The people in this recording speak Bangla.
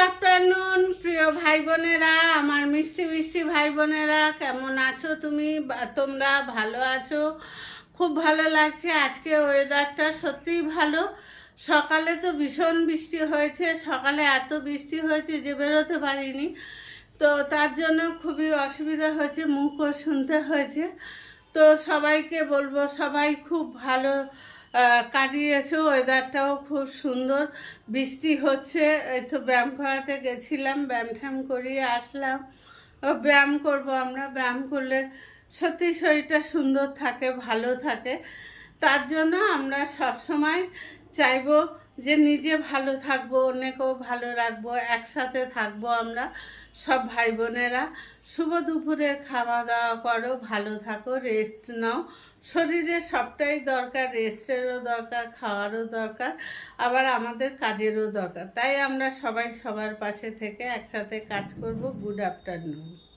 আফটারনুন প্রিয় ভাই বোনেরা, আমার মিষ্টি মিষ্টি ভাই বোনেরা, কেমন আছো তোমরা ভালো আছো? খুব ভালো লাগছে। আজকে ওয়েদারটা সত্যিই ভালো। সকালে তো ভীষণ বৃষ্টি হয়েছে, সকালে এত বৃষ্টি হয়েছে যে বেরোতে পারিনি, তো তার জন্য খুবই অসুবিধা হয়েছে, মুখও শুনতে হয়েছে। তো সবাইকে বলবো সবাই খুব ভালো কাটিয়েছে, ওয়েদারটাও খুব সুন্দর। বৃষ্টি হচ্ছে, এই তো ব্যায়াম করাতে গেছিলাম, ব্যায়াম ঠ্যাম করিয়ে আসলাম। ব্যায়াম করব, আমরা ব্যায়াম করলে সত্যি শরীরটা সুন্দর থাকে, ভালো থাকে। তার জন্য আমরা সব সময় চাইবো যে নিজে ভালো থাকবো, অন্যকেও ভালো রাখবো, একসাথে থাকবো আমরা সব ভাই বোনেরা। শুভ দুপুরের খাওয়া দাওয়া করো, ভালো থাকো, রেস্ট নাও। শরীরে সবটাই দরকার, রেস্টেরও দরকার, খাওয়ারও দরকার, আবার আমাদের কাজেরও দরকার। তাই আমরা সবাই সবার পাশে থেকে একসাথে কাজ করব। Good afternoon.